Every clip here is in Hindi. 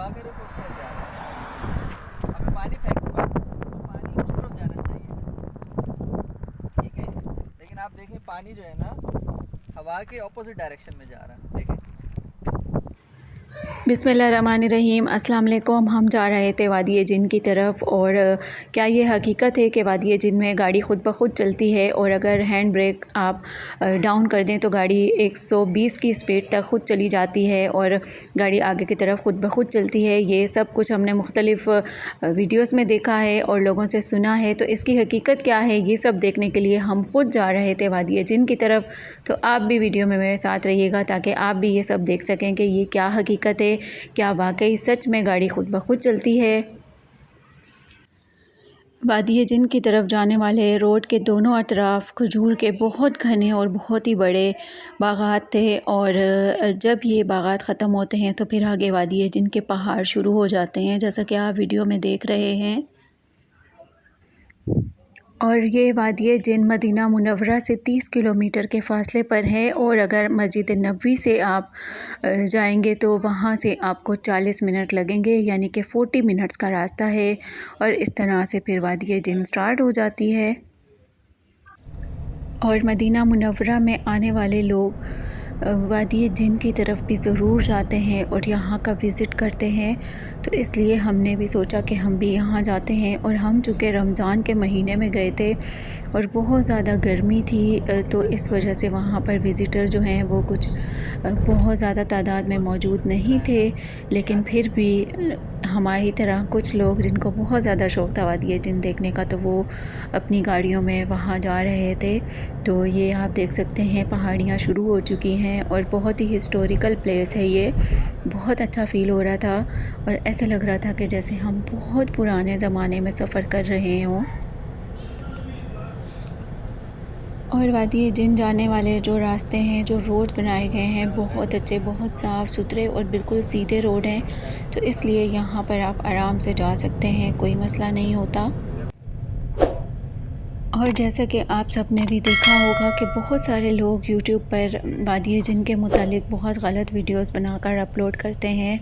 हवा के रुख उस तरफ जा रहा है। अब मैं पानी फेंकूंगा तो पानी उस तरफ जाना चाहिए, ठीक है। लेकिन आप देखें पानी जो है ना हवा के ऑपोजिट डायरेक्शन में जा रहा है, देखें। बिस्मिल्लाहिर्रहमानिर्रहीम, अस्सलाम वालेकुम। हम जा रहे थे वादी जिन की तरफ। और क्या ये हकीकत है कि वादी जिन में गाड़ी ख़ुद ब खुद चलती है और अगर हैंड ब्रेक आप डाउन कर दें तो गाड़ी 120 की स्पीड तक ख़ुद चली जाती है और गाड़ी आगे की तरफ ख़ुद ब खुद चलती है। ये सब कुछ हमने मुख्तलिफ़ वीडियोस में देखा है और लोगों से सुना है। तो इसकी हकीकत क्या है ये सब देखने के लिए हम खुद जा रहे थे वादी जिन की तरफ। तो आप भी वीडियो में मेरे साथ रहिएगा ताकि आप भी ये सब देख सकें कि ये क्या हकीकत है, क्या वाकई सच में गाड़ी ख़ुद ब खुद चलती है। वादी जिन की तरफ जाने वाले रोड के दोनों अतराफ़ खजूर के बहुत घने और बहुत ही बड़े बागात थे और जब ये बागात ख़त्म होते हैं तो फिर आगे वादी जिन के पहाड़ शुरू हो जाते हैं, जैसा कि आप वीडियो में देख रहे हैं। और ये वादी जिन मदीना मुनव्वरा से 30 किलोमीटर के फ़ासले पर है और अगर मस्जिद नबवी से आप जाएंगे तो वहाँ से आपको 40 मिनट लगेंगे, यानी कि 40 मिनट्स का रास्ता है। और इस तरह से फिर वादी जिन स्टार्ट हो जाती है। और मदीना मुनव्वरा में आने वाले लोग वादी जिन की तरफ भी ज़रूर जाते हैं और यहाँ का विज़िट करते हैं। तो इसलिए हमने भी सोचा कि हम भी यहाँ जाते हैं। और हम चूँकि रमज़ान के महीने में गए थे और बहुत ज़्यादा गर्मी थी, तो इस वजह से वहाँ पर विज़िटर जो हैं वो कुछ बहुत ज़्यादा तादाद में मौजूद नहीं थे। लेकिन फिर भी हमारी तरह कुछ लोग जिनको बहुत ज़्यादा शौक़ था वादी जिन देखने का, तो वो अपनी गाड़ियों में वहाँ जा रहे थे। तो ये आप देख सकते हैं पहाड़ियाँ शुरू हो चुकी हैं और बहुत ही हिस्टोरिकल प्लेस है ये। बहुत अच्छा फ़ील हो रहा था और ऐसा लग रहा था कि जैसे हम बहुत पुराने ज़माने में सफ़र कर रहे हों। और वादी जिन जाने वाले जो रास्ते हैं, जो रोड बनाए गए हैं, बहुत अच्छे, बहुत साफ़ सुथरे और बिल्कुल सीधे रोड हैं। तो इसलिए यहाँ पर आप आराम से जा सकते हैं, कोई मसला नहीं होता। और जैसा कि आप सब ने भी देखा होगा कि बहुत सारे लोग यूट्यूब पर वादी जिन के मुतालिक बहुत गलत वीडियोस बनाकर अपलोड करते हैं।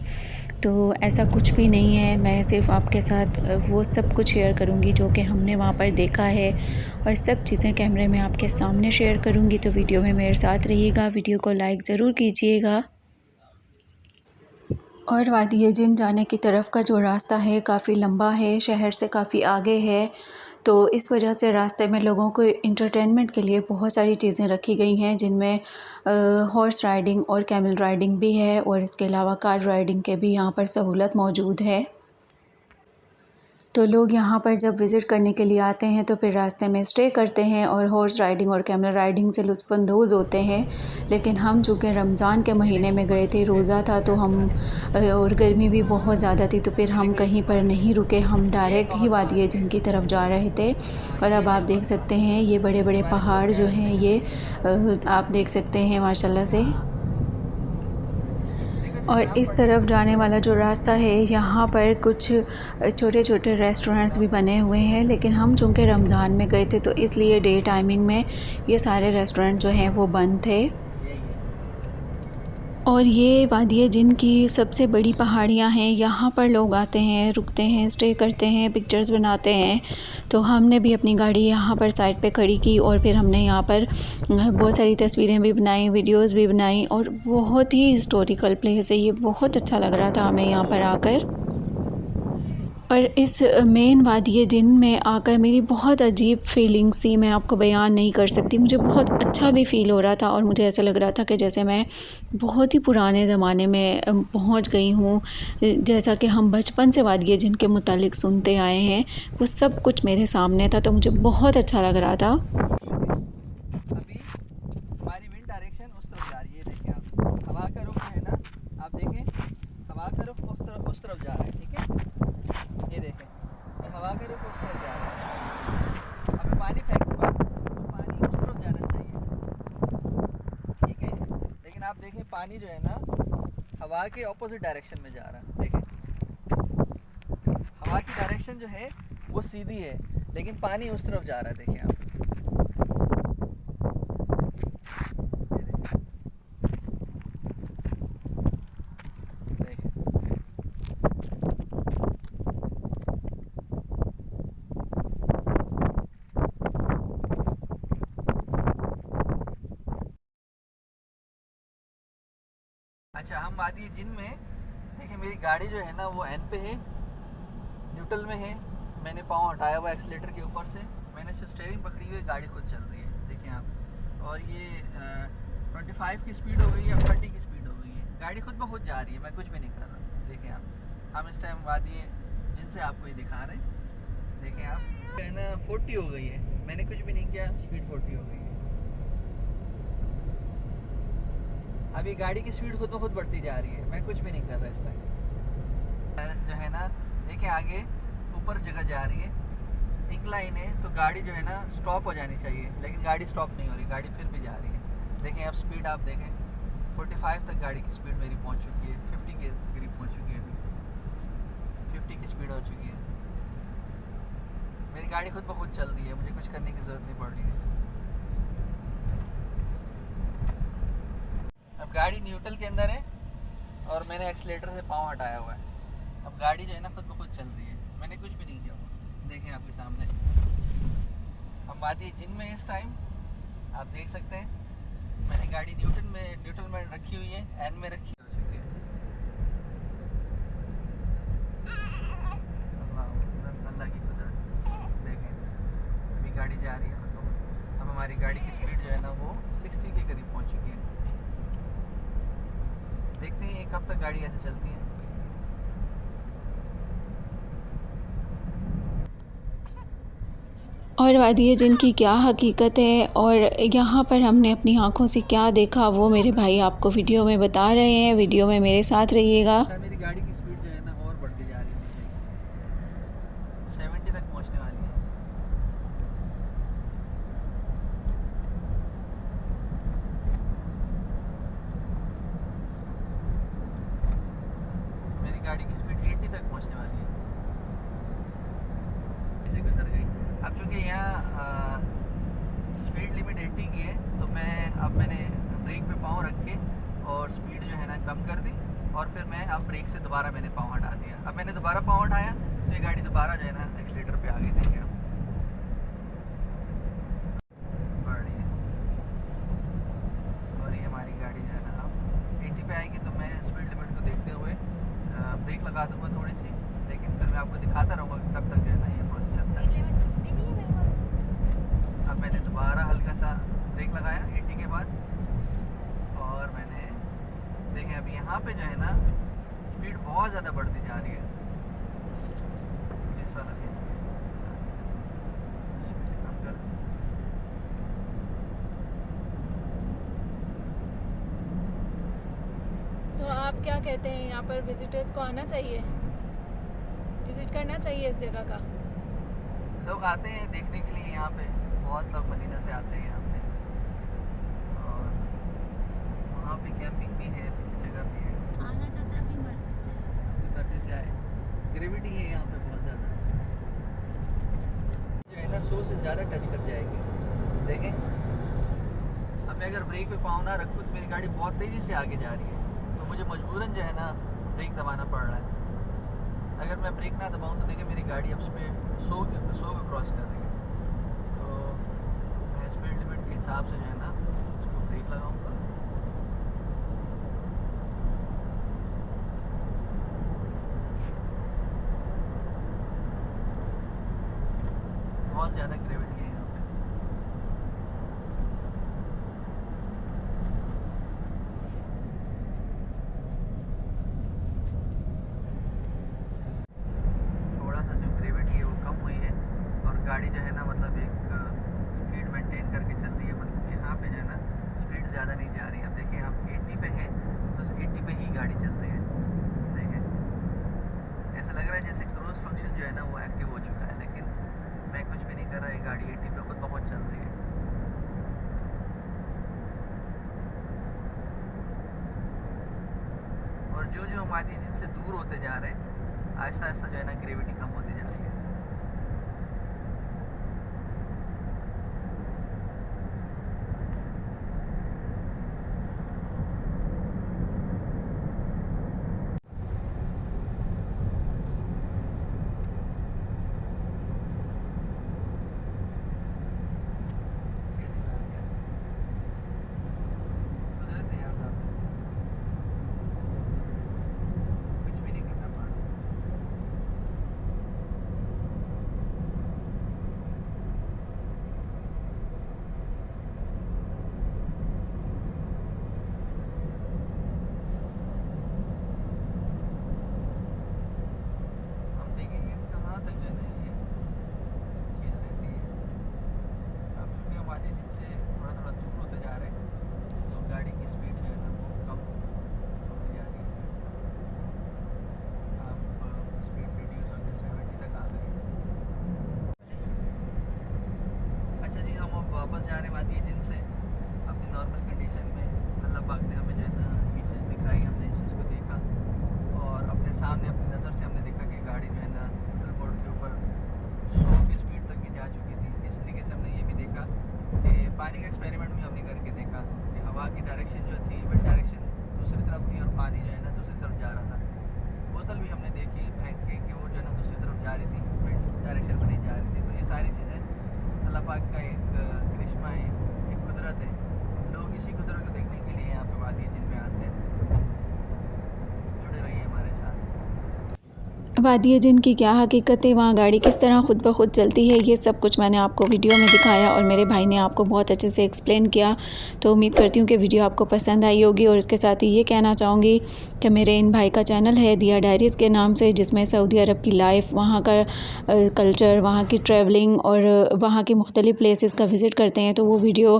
तो ऐसा कुछ भी नहीं है। मैं सिर्फ़ आपके साथ वो सब कुछ शेयर करूँगी जो कि हमने वहाँ पर देखा है और सब चीज़ें कैमरे में आपके सामने शेयर करूँगी। तो वीडियो में मेरे साथ रहिएगा, वीडियो को लाइक ज़रूर कीजिएगा। और वादी जिन जाने की तरफ का जो रास्ता है काफ़ी लंबा है, शहर से काफ़ी आगे है। तो इस वजह से रास्ते में लोगों को इंटरटेनमेंट के लिए बहुत सारी चीज़ें रखी गई हैं, जिनमें हॉर्स राइडिंग और कैमल राइडिंग भी है और इसके अलावा कार राइडिंग के भी यहाँ पर सहूलत मौजूद है। तो लोग यहाँ पर जब विज़िट करने के लिए आते हैं तो फिर रास्ते में स्टे करते हैं और हॉर्स राइडिंग और कैमल राइडिंग से लुत्फ़अंदोज़ होते हैं। लेकिन हम चूँकि रमज़ान के महीने में गए थे, रोज़ा था, तो हम और गर्मी भी बहुत ज़्यादा थी, तो फिर हम कहीं पर नहीं रुके, हम डायरेक्ट ही वादी जिन की तरफ जा रहे थे। और अब आप देख सकते हैं ये बड़े बड़े पहाड़ जो हैं ये आप देख सकते हैं माशाल्लाह से। और इस तरफ जाने वाला जो रास्ता है, यहाँ पर कुछ छोटे छोटे रेस्टोरेंट्स भी बने हुए हैं। लेकिन हम चूँकि रमज़ान में गए थे तो इसलिए डे टाइमिंग में ये सारे रेस्टोरेंट जो हैं वो बंद थे। और ये वादी जिन की सबसे बड़ी पहाड़ियाँ हैं, यहाँ पर लोग आते हैं, रुकते हैं, स्टे करते हैं, पिक्चर्स बनाते हैं। तो हमने भी अपनी गाड़ी यहाँ पर साइड पे खड़ी की और फिर हमने यहाँ पर बहुत सारी तस्वीरें भी बनाई, वीडियोस भी बनाई। और बहुत ही हिस्टोरिकल प्लेस है ये, बहुत अच्छा लग रहा था हमें यहाँ पर आकर। और इस मेन वादी जिन में आकर मेरी बहुत अजीब फीलिंग्स थी, मैं आपको बयान नहीं कर सकती। मुझे बहुत अच्छा भी फ़ील हो रहा था और मुझे ऐसा लग रहा था कि जैसे मैं बहुत ही पुराने ज़माने में पहुंच गई हूँ। जैसा कि हम बचपन से वादी जिन के मुतालिक सुनते आए हैं, वो सब कुछ मेरे सामने था, तो मुझे बहुत अच्छा लग रहा था। अभी हमारी विंड डायरेक्शन उस तरफ जा रही है, देखिए आप हवा का रुख है ना, आप देखें हवा का रुख उस तरफ जा रहा है, ठीक है। ये देखें ये हवा का रुख उस तरफ जा रहा है। अब मैं पानी फेंकूंगा तो पानी उस तरफ जाना चाहिए, ठीक है। लेकिन आप देखें पानी जो है ना हवा के ऑपोजिट डायरेक्शन में जा रहा है, देखें हवा की डायरेक्शन जो है वो सीधी है लेकिन पानी उस तरफ जा रहा है, देखें आप। अच्छा, हम वादी जिन में देखिए मेरी गाड़ी जो है ना वो एन पे है, न्यूट्रल में है। मैंने पाँव हटाया हुआ एक्सीलेटर के ऊपर से, मैंने सिर्फ स्टीयरिंग पकड़ी हुई, गाड़ी खुद चल रही है देखें आप। और ये 25 की स्पीड हो गई है, 30 की स्पीड हो गई है, गाड़ी खुद ब खुद जा रही है, मैं कुछ भी नहीं कर रहा। देखें आप, हम इस टाइम वादी जिनसे आपको ये दिखा रहे हैं। देखें आप है ना 40 हो गई है, मैंने कुछ भी नहीं किया, स्पीड 40 हो गई है। अब ये गाड़ी की स्पीड खुद ब खुद बढ़ती जा रही है, मैं कुछ भी नहीं कर रहा इस टाइम। जो है ना देखिए आगे ऊपर जगह जा रही है, इंक्लाइन है, तो गाड़ी जो है ना स्टॉप हो जानी चाहिए, लेकिन गाड़ी स्टॉप नहीं हो रही, गाड़ी फिर भी जा रही है। देखें अब स्पीड आप देखें, 45 तक गाड़ी की स्पीड मेरी पहुंच चुकी है, 50 के करीब पहुंच चुकी है, अभी 50 की स्पीड हो चुकी है। मेरी गाड़ी खुद ब खुद चल रही है, मुझे कुछ करने की ज़रूरत नहीं पड़ रही है। अब गाड़ी न्यूट्रल के अंदर है और मैंने एक्सीलेटर से पाँव हटाया हुआ है। अब गाड़ी जो है ना खुद ब खुद चल रही है, मैंने कुछ भी नहीं किया हुआ। देखें आपके सामने हम वादी जिन में इस टाइम आप देख सकते हैं, मैंने गाड़ी न्यूट्रल में रखी हुई है, एन में रखी हो चुकी है। अल्लाह की कुदरत देखें, अभी गाड़ी जा रही है खुद ब खुद। अब हमारी गाड़ी की स्पीड जो है ना वो 60 के करीब पहुंच चुकी है। देखते हैं ये कब तक गाड़ी ऐसे चलती है। और वादी जिन की क्या हकीकत है और यहाँ पर हमने अपनी आँखों से क्या देखा वो मेरे भाई आपको वीडियो में बता रहे हैं। वीडियो में मेरे साथ रहिएगा। मेरी गाड़ी की स्पीड जो है ना और बढ़ती जा रही है, 70 तक पहुँचने वाली है। मेरी गाड़ी की स्पीड 80 तक पहुँचने वाली है, इसे गुजर गई। अब चूँकि यहाँ स्पीड लिमिट 80 की है, तो मैंने ब्रेक पे पाँव रख के और स्पीड जो है ना कम कर दी, और फिर मैं अब ब्रेक से दोबारा मैंने पाँव हटा दिया। अब मैंने दोबारा पाँव हटाया तो ये गाड़ी दोबारा जो है ना एक्सीलेटर पे आ गई। देखिए अब बढ़ रही है, और ये हमारी गाड़ी जो है ना अब 80 पे आएगी, तो मैं स्पीड लिमिट को देखते हुए ब्रेक लगा दूँगा थोड़ी सी, लेकिन फिर मैं आपको दिखाता रहूँगा कि कब तक जो है ना ये प्रोसेस चलता है। अब मैंने दोबारा हल्का सा ब्रेक लगाया 80 के बाद, और मैंने देखें अब यहाँ पे जो है ना स्पीड बहुत ज़्यादा बढ़ती जा रही है। इस वाला भी स्पीड कम कर, तो आप क्या कहते हैं, यहाँ पर विजिटर्स को आना चाहिए, विजिट करना चाहिए इस जगह का? लोग आते हैं देखने के लिए, यहाँ पे बहुत लोग मदीना से आते हैं यहाँ पे, और वहाँ पे कैंपिंग भी है, पीछे जगह भी है, आना चाहता है अपनी मर्जी से आए। ग्रेविटी है यहाँ पे बहुत ज़्यादा, जो है ना 100 से ज़्यादा टच कर जाएगी। देखें अब मैं अगर ब्रेक पे पाँव ना रखूँ तो मेरी गाड़ी बहुत तेज़ी से आगे जा रही है, तो मुझे मजबूरन जो है ना ब्रेक दबाना पड़ रहा है। अगर मैं ब्रेक ना दबाऊँ तो देखिए मेरी गाड़ी अब स्पीड 100 को क्रॉस कर रही है, तो मैं स्पीड लिमिट के हिसाब से जो है ना उसको ब्रेक लगाऊंगा। बहुत ज़्यादा ग्रेविटी है यहाँ पे। थोड़ा सा जो ग्रेविटी है वो कम हुई है, और गाड़ी जो है ना मतलब एक स्पीड मेंटेन करके चल रही है, मतलब यहाँ पे जो है ना स्पीड ज़्यादा नहीं जा रही है। अब देखें आप 80 पे है, तो 80 पे ही गाड़ी चल रही है। देखें ऐसा लग रहा है जैसे क्रूज फंक्शन जो है ना वो एक्टिव हो चुका है, लेकिन मैं कुछ भी नहीं कर रहा, ये गाड़ी 80 पे खुद बहुत चल रही है। और जो जो हमारी जिनसे दूर होते जा रहे हैं, आहिस्ता आहिस्ता जो है ना ग्रेविटी कम होती जा रही है। कुदरत है अल्लाह। रही थी, विंड डायरेक्शन में नहीं जा रही थी। तो ये सारी चीज़ें अल्लाह पाक का एक करिश्मा है, एक कुदरत है। लोग इसी कुदरत को देखने के लिए यहाँ पे वादी जिन में आते हैं। जुड़े रहिए हमारे साथ। वादी जिन की क्या हकीकत है, वहाँ गाड़ी किस तरह ख़ुद ब खुद चलती है, ये सब कुछ मैंने आपको वीडियो में दिखाया और मेरे भाई ने आपको बहुत अच्छे से एक्सप्लेन किया। तो उम्मीद करती हूँ कि वीडियो आपको पसंद आई होगी। और इसके साथ ही ये कहना चाहूँगी कि मेरे इन भाई का चैनल है दिया डायरीज़ के नाम से, जिसमें सऊदी अरब की लाइफ, वहाँ का कल्चर, वहाँ की ट्रैवलिंग और वहाँ की मुख्तलिफ़ प्लेसेस का विज़िट करते हैं, तो वो वीडियो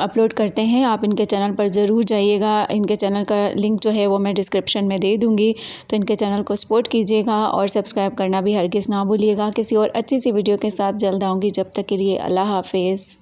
अपलोड करते हैं। आप इनके चैनल पर ज़रूर जाइएगा। इनके चैनल का लिंक जो है वो मैं डिस्क्रिप्शन में दे दूँगी, तो इनके चैनल को सपोर्ट कीजिएगा और सब्सक्राइब करना भी हरगिज़ ना भूलिएगा। किसी और अच्छी सी वीडियो के साथ जल्द आऊँगी। जब तक के लिए अल्लाह हाफ़िज़।